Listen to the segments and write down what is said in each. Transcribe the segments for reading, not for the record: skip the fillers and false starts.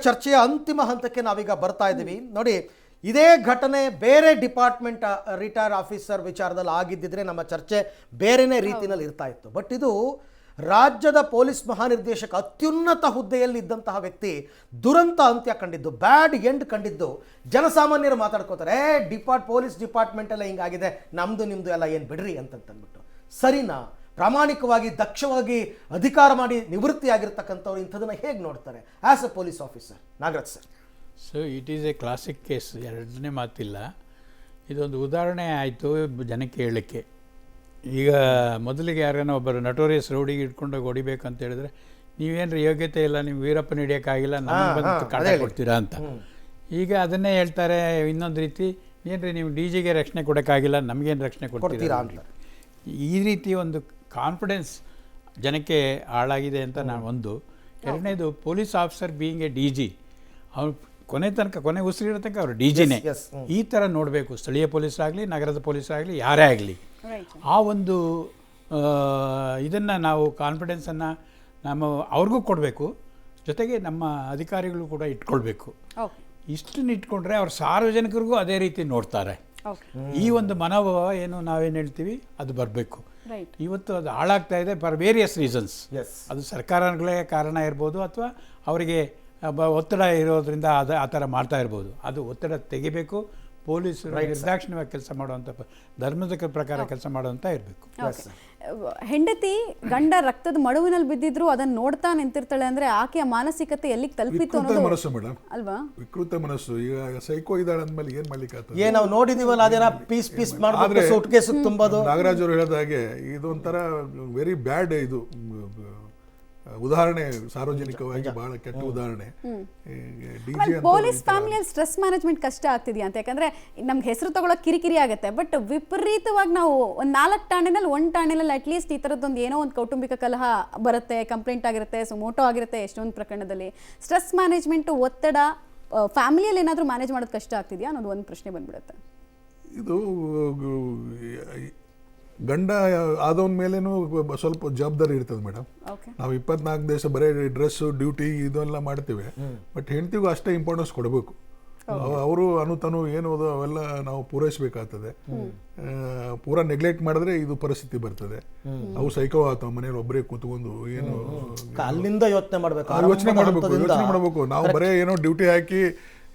ಚರ್ಚೆಯ ಅಂತಿಮ ಹಂತಕ್ಕೆ ನಾವೀಗ ಬರ್ತಾ ಇದ್ದೀವಿ. ನೋಡಿ, ಇದೇ ಘಟನೆ ಬೇರೆ ಡಿಪಾರ್ಟ್ಮೆಂಟ್ ರಿಟೈರ್ ಆಫೀಸರ್ ವಿಚಾರದಲ್ಲಿ ಆಗಿದ್ದಿದ್ರೆ ನಮ್ಮ ಚರ್ಚೆ ಬೇರೆನೇ ರೀತಿಯಲ್ಲಿ ಇರ್ತಾ ಇತ್ತು. ಬಟ್ ಇದು ರಾಜ್ಯದ ಪೊಲೀಸ್ ಮಹಾನಿರ್ದೇಶಕ, ಅತ್ಯುನ್ನತ ಹುದ್ದೆಯಲ್ಲಿ ಇದ್ದಂತಹ ವ್ಯಕ್ತಿ ದುರಂತ ಅಂತ್ಯ ಕಂಡಿದ್ದು, ಬ್ಯಾಡ್ ಎಂಡ್ ಕಂಡಿದ್ದು. ಜನಸಾಮಾನ್ಯರು ಮಾತಾಡ್ಕೋತಾರೆ, ಪೊಲೀಸ್ ಡಿಪಾರ್ಟ್ಮೆಂಟ್ ಎಲ್ಲ ಹಿಂಗಾಗಿದೆ, ನಮ್ಮದು ನಿಮ್ಮದು ಎಲ್ಲ ಏನು ಬಿಡ್ರಿ ಅಂತಂದ್ಬಿಟ್ಟು. ಸರಿನಾ? ಪ್ರಾಮಾಣಿಕವಾಗಿ ದಕ್ಷವಾಗಿ ಅಧಿಕಾರ ಮಾಡಿ ನಿವೃತ್ತಿಯಾಗಿರ್ತಕ್ಕಂಥವ್ರು ಇಂಥದನ್ನು ಹೇಗೆ ನೋಡ್ತಾರೆ as a police officer? Nagaraj sir. So it is A classic case, ಎರಡನೇ ಮಾತಿಲ್ಲ. ಇದೊಂದು ಉದಾಹರಣೆ ಆಯಿತು ಜನಕ್ಕೆ ಹೇಳಲಿಕ್ಕೆ. ಈಗ ಮೊದಲಿಗೆ ಯಾರನ್ನ ಒಬ್ಬರು ನಟೋರಿಯಸ್ ರೌಡಿಗೆ ಇಟ್ಕೊಂಡೋಗಿ ಹೊಡಿಬೇಕಂತ ಹೇಳಿದ್ರೆ, ನೀವೇನು ಯೋಗ್ಯತೆ ಇಲ್ಲ, ನೀವು ವೀರಪ್ಪನ ಹಿಡಿಯೋಕ್ಕಾಗಿಲ್ಲ, ನಮಗೆ ಬಂದು ಕಾಟ ಕೊಡ್ತೀರಾ ಅಂತ. ಈಗ ಅದನ್ನೇ ಹೇಳ್ತಾರೆ ಇನ್ನೊಂದು ರೀತಿ, ಏನ್ರಿ ನೀವು ಡಿ ಜಿಗೆ ರಕ್ಷಣೆ ಕೊಡೋಕ್ಕಾಗಿಲ್ಲ, ನಮಗೇನು ರಕ್ಷಣೆ ಕೊಡ್ತೀರಾ ಅಂತ. ಈ ರೀತಿ ಒಂದು ಕಾನ್ಫಿಡೆನ್ಸ್ ಜನಕ್ಕೆ ಹಾಳಾಗಿದೆ ಅಂತ ನಾನು ಒಂದು. ಎರಡನೇದು, police officer being A D G, ಅವ್ರು ಕೊನೆ ಉಸಿರಿರೋ ತನಕ ಅವರು ಡಿ ಜಿನೇ. ಈ ಥರ ನೋಡಬೇಕು, ಸ್ಥಳೀಯ ಪೊಲೀಸರಾಗಲಿ, ನಗರದ ಪೊಲೀಸರಾಗಲಿ, ಯಾರೇ ಆಗಲಿ. ಆ ಒಂದು ಇದನ್ನು ನಾವು ಕಾನ್ಫಿಡೆನ್ಸನ್ನು ಅವ್ರಿಗೂ ಕೊಡಬೇಕು, ಜೊತೆಗೆ ನಮ್ಮ ಅಧಿಕಾರಿಗಳು ಕೂಡ ಇಟ್ಕೊಳ್ಬೇಕು. ಇಷ್ಟನ್ನು ಇಟ್ಕೊಂಡ್ರೆ ಅವ್ರು ಸಾರ್ವಜನಿಕರಿಗೂ ಅದೇ ರೀತಿ ನೋಡ್ತಾರೆ. ಈ ಒಂದು ಮನೋಭಾವ ಏನು ನಾವೇನು ಹೇಳ್ತೀವಿ ಅದು ಬರಬೇಕು. ಇವತ್ತು ಅದು ಹಾಳಾಗ್ತಾ ಇದೆ ಫಾರ್ ವೇರಿಯಸ್ ರೀಸನ್ಸ್. ಅದು ಸರ್ಕಾರಗಳೇ ಕಾರಣ ಇರ್ಬೋದು, ಅಥವಾ ಅವರಿಗೆ ಒತ್ತಡ ಇರೋದ್ರಿಂದ ಆ ಥರ ಮಾಡ್ತಾ ಇರ್ಬೋದು. ಅದು ಒತ್ತಡ ತೆಗಿಬೇಕು. ಪೊಲೀಸರು ನಿರ್ದಾಕ್ಷಿಣ್ಯವಾಗಿ ಕೆಲಸ ಮಾಡುವಂಥ, ಧರ್ಮದ ಪ್ರಕಾರ ಕೆಲಸ ಮಾಡುವಂಥ ಇರಬೇಕು. ಹೆಂಡತಿ ಗಂಡ ರಕ್ತದ ಮಡುವಿನಲ್ಲಿ ಬಿದ್ದಿದ್ರು ಅದನ್ನ ನೋಡ್ತಾ ನಿಂತಿರ್ತಾಳೆ ಅಂದ್ರೆ ಆಕೆಯ ಮಾನಸಿಕತೆ ಎಲ್ಲಿಗೆ ತಲುಪಿತ್ತು ಅನ್ನೋದು ಮನಸ್ಸು ಮೇಡಮ್ ಅಲ್ವಾ? ವಿಕೃತ ಮನಸ್ಸು. ಈಗ ಸೈಕೋ ಇದ್ದಾಳೆ ಅಂದ್ಮೇಲೆ ಏನ್ ಮಾಡ್ಲಿಕ್ಕೆ ಆಗ್ತದೆ? ನಾವು ನೋಡಿದೀವಲ್ಲ, ಅದೇನ ಪೀಸ್ ಮಾಡಿದ್ರೆ ಸೂಟ್ಕೇಸ್ ತುಂಬೋದು. ನಾಗರಾಜ್ ಅವರು ಹೇಳಿದ ಹಾಗೆ ಇದೊಂಥರ ವೆರಿ ಬ್ಯಾಡ್ ಇದು ಉದಾಹರಣೆ, ಸಾರ್ವಜನಿಕವಾಗಿ ಬಹಳ ಕೆಟ್ಟ ಉದಾಹರಣೆ. ಪೊಲೀಸ್ ಫ್ಯಾಮಿಲಿಯಲ್ಲಿ ಸ್ಟ್ರೆಸ್ ಮ್ಯಾನೇಜ್ಮೆಂಟ್ ಕಷ್ಟ ಆಗ್ತಿದೆಯಾ ಅಂತ? ಯಾಕಂದ್ರೆ ನಮ್ಗೆ ಹೆಸರು ತಗೊಳಕ್ ಕಿರಿಕಿರಿ ಆಗುತ್ತೆ, ಬಟ್ ವಿಪರೀತವಾಗಿ ನಾವು ಒಂದು 4 ಠಾಣೆನಲ್ಲಿ 1 ಠಾಣೆನಲ್ಲಿ ಅಟ್ಲೀಸ್ಟ್ ಈ ಥರದ್ದೊಂದು ಏನೋ ಒಂದು ಕೌಟುಂಬಿಕ ಕಲಹ ಬರುತ್ತೆ, ಕಂಪ್ಲೇಂಟ್ ಆಗಿರುತ್ತೆ, ಸುಮೋಟೋ ಆಗಿರುತ್ತೆ ಎಷ್ಟೊಂದು ಪ್ರಕರಣದಲ್ಲಿ. ಸ್ಟ್ರೆಸ್ ಮ್ಯಾನೇಜ್ಮೆಂಟ್, ಒತ್ತಡ ಫ್ಯಾಮಿಲಿಯಲ್ಲಿ ಏನಾದರೂ ಮ್ಯಾನೇಜ್ ಮಾಡೋದು ಕಷ್ಟ ಆಗ್ತಿದೆಯಾ ಅನ್ನೋದು ಒಂದು ಪ್ರಶ್ನೆ ಬಂದ್ಬಿಡುತ್ತೆ. ಇದು ಗಂಡ ಆದವನ ಮೇಲೇನು ಸ್ವಲ್ಪ ಜವಾಬ್ದಾರಿ ಇರ್ತದೆ ಮೇಡಮ್. ನಾವು 24 ದಿವಸ ಬರೀ ಡ್ರೆಸ್ಸು, ಡ್ಯೂಟಿ ಇದೆಲ್ಲ ಮಾಡ್ತೇವೆ, ಬಟ್ ಹೆಂಡತಿಗೂ ಅಷ್ಟೇ ಇಂಪಾರ್ಟೆನ್ಸ್ ಕೊಡಬೇಕು. ಅವರು ಅನುತನು ಏನು ಅವೆಲ್ಲ ನಾವು ಪೂರೈಸಬೇಕಾಗ್ತದೆ. ಪೂರಾ ನೆಗ್ಲೆಕ್ಟ್ ಮಾಡಿದ್ರೆ ಇದು ಪರಿಸ್ಥಿತಿ ಬರ್ತದೆ. ಅವು ಸೈಕೋ ಆಗ್ತಾವ, ಮನೇಲಿ ಒಬ್ಬರೇ ಕೂತ್ಕೊಂಡು ಏನು ಅಲ್ಲಿಂದ ಯೋಚನೆ ಮಾಡಬೇಕು. ನಾವು ಬರೀ ಏನೋ ಡ್ಯೂಟಿ ಹಾಕಿ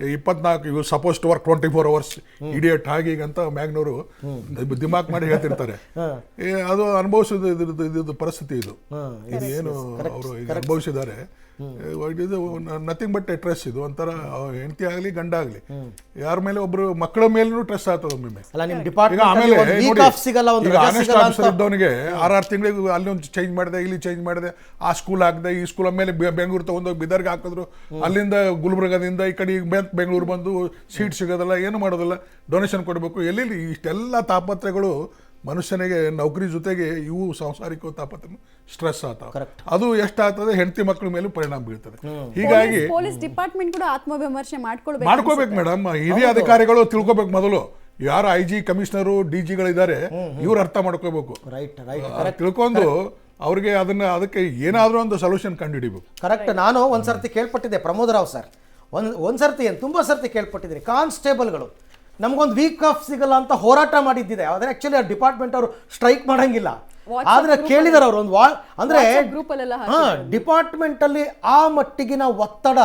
24 you suppose to work 24 hours idiot ಹಾಗೆ ಅಂತ ಮ್ಯಾಗ್ನವರು ದಿಮಾಕ್ ಮಾಡಿ ಹೇಳ್ತಿರ್ತಾರೆ. ಅದು ಅನುಭವಿಸೋದು ಇದು ಪರಿಸ್ಥಿತಿ. ಇದು ಏನು ಅವರು ಈಗ ಅನುಭವಿಸಿದ್ದಾರೆ. ಇದು ನಥಿಂಗ್ ಬಟ್ ಎ ಟ್ರೆಸ್. ಇದು ಒಂಥರ ಹೆಂಡತಿ ಆಗಲಿ ಗಂಡ ಆಗಲಿ ಯಾರ ಮೇಲೆ ಒಬ್ರು ಮಕ್ಕಳ ಮೇಲೂ ಟ್ರೆಸ್ ಆಗ್ತದೆ ಒಮ್ಮೆ. ಆಮೇಲೆ ಆನೆಸ್ಟ್ ಆಫೀಸರ್ ಇದ್ದವನಿಗೆ 6 ತಿಂಗಳಿಗೆ ಅಲ್ಲಿ ಒಂದು ಚೇಂಜ್ ಮಾಡಿದೆ, ಇಲ್ಲಿ ಚೇಂಜ್ ಮಾಡಿದೆ, ಆ ಸ್ಕೂಲ್ ಹಾಕಿದೆ, ಈ ಸ್ಕೂಲ್ ಆಮೇಲೆ ಬೆಂಗಳೂರು ತಗೊಂಡೋಗಿ ಬಿದರ್ಗೆ ಹಾಕಿದ್ರು, ಅಲ್ಲಿಂದ ಗುಲ್ಬರ್ಗದಿಂದ ಈ ಕಡೆ ಬೆಂಗಳೂರು ಬಂದು ಸೀಟ್ ಸಿಗೋದಿಲ್ಲ, ಏನು ಮಾಡೋದಿಲ್ಲ, ಡೊನೇಷನ್ ಕೊಡಬೇಕು. ಎಲ್ಲಿ ಇಷ್ಟೆಲ್ಲ ತಾಪತ್ರಗಳು ಮನುಷ್ಯನಿಗೆ ನೌಕರಿ ಜೊತೆಗೆ ಇವು ಸಾಂಸಾರಿಕ ತಾಪತ್ರ ಸ್ಟ್ರೆಸ್ ಆಗ್ತಾವ. ಅದು ಎಷ್ಟಾಗ್ತದೆ ಹೆಂಡತಿ ಮಕ್ಕಳ ಮೇಲೂ ಪರಿಣಾಮ ಬೀಳ್ತದೆ. ಹೀಗಾಗಿ ಪೊಲೀಸ್ ಡಿಪಾರ್ಟ್ಮೆಂಟ್ ಕೂಡ ಆತ್ಮವಿಮರ್ಶೆ ಮಾಡ್ಕೋಬೇಕು ಮೇಡಮ್. ಹಿರಿಯ ಅಧಿಕಾರಿಗಳು ತಿಳ್ಕೊಬೇಕು. ಮೊದಲು ಯಾರು IG, ಕಮಿಷನರು, DGಗಳಿದ್ದಾರೆ ಇವ್ರು ಅರ್ಥ ಮಾಡ್ಕೋಬೇಕು. ತಿಳ್ಕೊಂಡು ಅವ್ರಿಗೆ ಅದಕ್ಕೆ ಏನಾದರೂ ಒಂದು ಸೊಲ್ಯೂಷನ್ ಕಂಡುಹಿಡಿಬೇಕು. ಕರೆಕ್ಟ್. ನಾನು ಒಂದ್ಸರ್ತಿ ಕೇಳ್ಪಟ್ಟಿದ್ದೆ ಪ್ರಮೋದ್ ರಾವ್ ಸರ್, ಒಂದ್ಸರ್ತಿ ಏನು ತುಂಬ ಸರ್ತಿ ಕೇಳ್ಪಟ್ಟಿದ್ದೀನಿ, ಕಾನ್ಸ್ಟೇಬಲ್ಗಳು ನಮಗೊಂದು ವೀಕ್ ಆಫ್ ಸಿಗಲ್ಲ ಅಂತ ಹೋರಾಟ ಮಾಡಿದ್ದಿದೆ. ಆದರೆ ಆಕ್ಚುಲಿ ಆ ಡಿಪಾರ್ಟ್ಮೆಂಟ್ ಅವರು ಸ್ಟ್ರೈಕ್ ಮಾಡಂಗಿಲ್ಲ, ಆದ್ರೆ ಕೇಳಿದಾರೆ ಅವರು ಒಂದು ಅಂದ್ರೆ ಡಿಪಾರ್ಟ್ಮೆಂಟ್ ಅಲ್ಲಿ ಆ ಮಟ್ಟಿಗಿನ ಒತ್ತಡ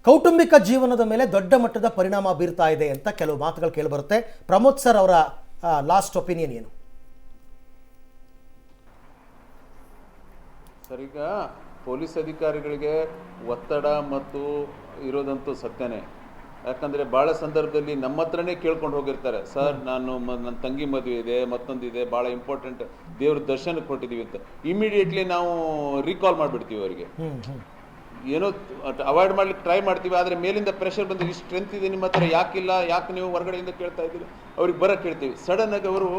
ಕೌಟುಂಬಿಕ ಜೀವನದ ಮೇಲೆ ದೊಡ್ಡ ಮಟ್ಟದ ಪರಿಣಾಮ ಬೀರ್ತಾ ಇದೆ ಅಂತ ಕೆಲವು ಮಾತುಗಳು ಕೇಳಿಬರುತ್ತೆ. ಪ್ರಮೋದ್ ಸರ್ ಅವರ ಲಾಸ್ಟ್ ಒಪಿನಿಯನ್ ಏನು ಸರ್? ಈಗ ಪೊಲೀಸ್ ಅಧಿಕಾರಿಗಳಿಗೆ ಒತ್ತಡ ಮತ್ತು ಇರೋದಂತೂ ಸತ್ಯನೇ. ಯಾಕಂದರೆ ಭಾಳ ಸಂದರ್ಭದಲ್ಲಿ ನಮ್ಮ ಹತ್ರನೇ ಕೇಳ್ಕೊಂಡು ಹೋಗಿರ್ತಾರೆ, ಸರ್ ನಾನು ನನ್ನ ತಂಗಿ ಮದುವೆ ಇದೆ, ಮತ್ತೊಂದಿದೆ, ಭಾಳ ಇಂಪಾರ್ಟೆಂಟ್, ದೇವ್ರ ದರ್ಶನಕ್ಕೆ ಕೊಟ್ಟಿದ್ದೀವಿ ಅಂತ. ಇಮಿಡಿಯೇಟ್ಲಿ ನಾವು ರೀಕಾಲ್ ಮಾಡಿಬಿಡ್ತೀವಿ ಅವರಿಗೆ. ಏನೋ ಅವಾಯ್ಡ್ ಮಾಡ್ಲಿಕ್ಕೆ ಟ್ರೈ ಮಾಡ್ತೀವಿ, ಆದರೆ ಮೇಲಿಂದ ಪ್ರೆಷರ್ ಬಂದರೆ ಇಷ್ಟು ಸ್ಟ್ರೆಂತ್ ಇದೆ ನಿಮ್ಮ ಹತ್ರ, ಯಾಕಿಲ್ಲ, ಯಾಕೆ ನೀವು ಹೊರಗಡೆಯಿಂದ ಕೇಳ್ತಾ ಇದ್ದೀರಿ, ಅವ್ರಿಗೆ ಬರೋಕ್ಕೆ ಹೇಳ್ತೀವಿ. ಸಡನ್ನಾಗಿ ಅವರು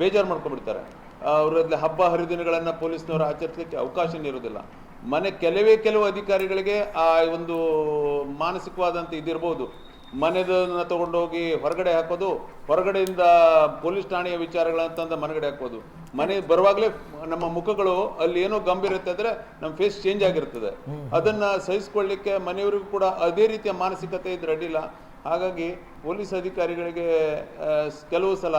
ಬೇಜಾರು ಮಾಡ್ಕೊಂಡ್ಬಿಡ್ತಾರೆ. ಅವರಲ್ಲಿ ಹಬ್ಬ ಹರಿದಿನಗಳನ್ನು ಪೊಲೀಸ್ನವರು ಆಚರಿಸಲಿಕ್ಕೆ ಅವಕಾಶನೇ ಇರೋದಿಲ್ಲ. ಕೆಲವು ಅಧಿಕಾರಿಗಳಿಗೆ ಆ ಒಂದು ಮಾನಸಿಕವಾದಂಥ ಇದಿರ್ಬೋದು, ಮನೆದನ್ನ ತಗೊಂಡೋಗಿ ಹೊರಗಡೆ ಹಾಕೋದು, ಹೊರಗಡೆಯಿಂದ ಪೊಲೀಸ್ ಠಾಣೆಯ ವಿಚಾರಗಳಂತಂದ ಮನೆಗಡೆ ಹಾಕೋದು. ಮನೆ ಬರುವಾಗಲೇ ನಮ್ಮ ಮುಖಗಳು ಅಲ್ಲಿ ಏನೋ ಗಂಭೀರತೆ ಇದ್ರೆ ನಮ್ಮ ಫೇಸ್ ಚೇಂಜ್ ಆಗಿರ್ತದೆ. ಅದನ್ನ ಸಹಿಸ್ಕೊಳ್ಳಿಕ್ಕೆ ಮನೆಯವರಿಗೂ ಕೂಡ ಅದೇ ರೀತಿಯ ಮಾನಸಿಕತೆ ಇದ್ರೆ ಅಡ್ಡಿಲ್ಲ. ಹಾಗಾಗಿ ಪೊಲೀಸ್ ಅಧಿಕಾರಿಗಳಿಗೆ ಕೆಲವು ಸಲ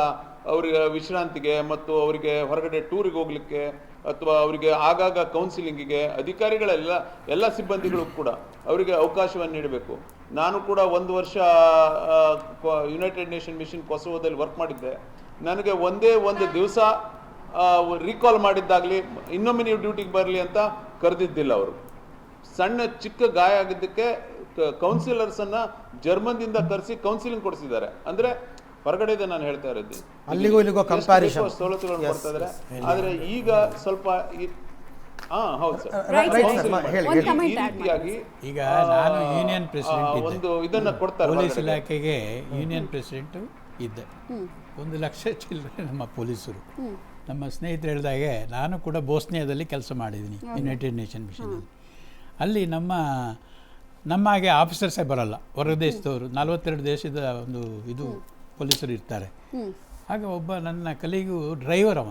ಅವರಿಗೆ ವಿಶ್ರಾಂತಿಗೆ ಮತ್ತು ಅವರಿಗೆ ಹೊರಗಡೆ ಟೂರಿಗೆ ಹೋಗ್ಲಿಕ್ಕೆ ಅಥವಾ ಅವರಿಗೆ ಆಗಾಗ ಕೌನ್ಸಿಲಿಂಗಿಗೆ ಎಲ್ಲ ಸಿಬ್ಬಂದಿಗಳು ಕೂಡ ಅವರಿಗೆ ಅವಕಾಶವನ್ನು ನೀಡಬೇಕು. ನಾನು ಕೂಡ 1 ವರ್ಷ ಯುನೈಟೆಡ್ ನೇಷನ್ ಮಿಷನ್ ಕೊಸೋವೋದಲ್ಲಿ ವರ್ಕ್ ಮಾಡಿದ್ದೆ. ನನಗೆ ಒಂದೇ ಒಂದು ದಿವಸ ರೀಕಾಲ್ ಮಾಡಿದ್ದಾಗಲಿ ಇನ್ನೊಮ್ಮೆ ನೀವು ಡ್ಯೂಟಿಗೆ ಬರಲಿ ಅಂತ ಕರೆದಿದ್ದಿಲ್ಲ. ಅವರು ಸಣ್ಣ ಚಿಕ್ಕ ಗಾಯ ಆಗಿದ್ದಕ್ಕೆ ಕೌನ್ಸಿಲರ್ಸನ್ನು ಜರ್ಮನ್ದಿಂದ ಕರೆಸಿ ಕೌನ್ಸಿಲಿಂಗ್ ಕೊಡಿಸಿದ್ದಾರೆ. ಅಂದರೆ ಹೊರಗಡೆ ನಾನು ಹೇಳ್ತಾ ಇರೋದು, ಅಲ್ಲಿಗೂ ಇಲ್ಲಿಗೂ ಕಂಪ್ಯಾರಿಸನ್ ಸವಲತ್ತುಗಳನ್ನು ಕೊಡ್ತಾ ಇದ್ದಾರೆ. ಆದರೆ ಈಗ ಸ್ವಲ್ಪ ಹೌದು ಸರ್, ಈ ರೀತಿಯಾಗಿ ಈಗ ನಾನು ಯೂನಿಯನ್ ಪ್ರೆಸಿಡೆಂಟ್ ಒಂದು ಇದನ್ನ ಕೊಡ್ತಾರೆ. ಪೊಲೀಸ್ ಇಲಾಖೆಗೆ ಯೂನಿಯನ್ ಪ್ರೆಸಿಡೆಂಟ್ ಇದ್ದೆ. 1 ಲಕ್ಷ ಚಿಲ್ಲರೆ ನಮ್ಮ ಪೊಲೀಸರು. ನಮ್ಮ ಸ್ನೇಹಿತರು ಹೇಳಿದಾಗೆ ನಾನು ಕೂಡ ಬೋಸ್ನಿಯಾದಲ್ಲಿ ಕೆಲಸ ಮಾಡಿದ್ದೀನಿ ಯುನೈಟೆಡ್ ನೇಷನ್ ಮಿಷನಲ್ಲಿ. ಅಲ್ಲಿ ನಮ್ಮ ಹಾಗೆ ಆಫೀಸರ್ಸೇ ಬರಲ್ಲ, ಹೊರ ದೇಶದವರು 42 ದೇಶದ ಒಂದು ಇದು ಪೊಲೀಸರು ಇರ್ತಾರೆ. ಆಗ ಒಬ್ಬ ನನ್ನ ಕಲೀಗು ಡ್ರೈವರ್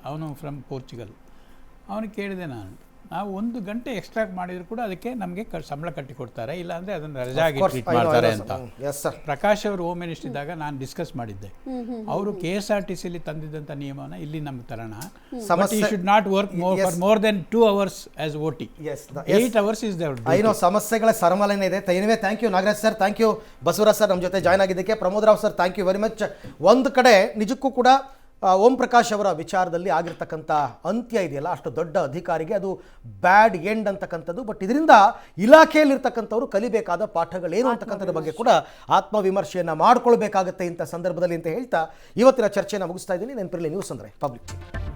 ಅವನು ಫ್ರಮ್ ಪೋರ್ಚುಗಲ್. ಅವನಿಗೆ ಕೇಳಿದೆ ನಾವು 1 ಗಂಟೆ ಎಕ್ಸ್ಟ್ರಾ ಮಾಡಿದ್ರು ಕೂಡ ಅದಕ್ಕೆ ನಮಗೆ ಸಂಬಳ ಕಟ್ಟಿ ಕೊಡ್ತಾರೆ, ಇಲ್ಲಾಂದರೆ ಅದನ್ನು ರಜಾಗಿ ಟ್ರೀಟ್ ಮಾಡ್ತಾರೆ ಅಂತ. ಪ್ರಕಾಶ್ ಅವರು ಹೋಮ್ ಮಿನಿಸ್ಟರ್ ಇದ್ದಾಗ ನಾನು ಡಿಸ್ಕಸ್ ಮಾಡಿದ್ದೆ. ಅವರು KSRTCಯಲ್ಲಿ ತಂದಿದ್ದಂಥ ನಿಯಮನ ಇಲ್ಲಿ ನಮ್ಗೆ ತರೋಣ. But you should not work for more than 2 hours as OT. 8 hours is there. ಏನೋ ಸಮಸ್ಯೆಗಳ ಸರಮಾಲೆನೇ ಇದೆ. Thank you Nagaraj sir, thank you Basavaraj sir ನಮ್ಮ ಜೊತೆ ಜಾಯ್ನ್ ಆಗಿದ್ದಕ್ಕೆ. Pramod Rao sir, thank you very much. ಒಂದು ಕಡೆ ನಿಜಕ್ಕೂ ಕೂಡ ಓಂ ಪ್ರಕಾಶ್ ಅವರ ವಿಚಾರದಲ್ಲಿ ಆಗಿರ್ತಕ್ಕಂಥ ಅಂತ್ಯ ಇದೆಯಲ್ಲ, ಅಷ್ಟು ದೊಡ್ಡ ಅಧಿಕಾರಿಗೆ ಅದು ಬ್ಯಾಡ್ ಎಂಡ್ ಅಂತಕ್ಕಂಥದ್ದು. ಬಟ್ ಇದರಿಂದ ಇಲಾಖೆಯಲ್ಲಿರ್ತಕ್ಕಂಥವ್ರು ಕಲಿಬೇಕಾದ ಪಾಠಗಳೇನು ಅಂತಕ್ಕಂಥದ್ರ ಬಗ್ಗೆ ಕೂಡ ಆತ್ಮವಿಮರ್ಶೆಯನ್ನು ಮಾಡ್ಕೊಳ್ಬೇಕಾಗತ್ತೆ ಇಂಥ ಸಂದರ್ಭದಲ್ಲಿ ಅಂತ ಹೇಳ್ತಾ ಇವತ್ತಿನ ಚರ್ಚೆಯನ್ನು ಮುಗಿಸ್ತಾ ಇದ್ದೀನಿ. ನೆನಪಿರಲಿ, ನ್ಯೂಸ್ ಅಂದರೆ ಪಬ್ಲಿಕ್.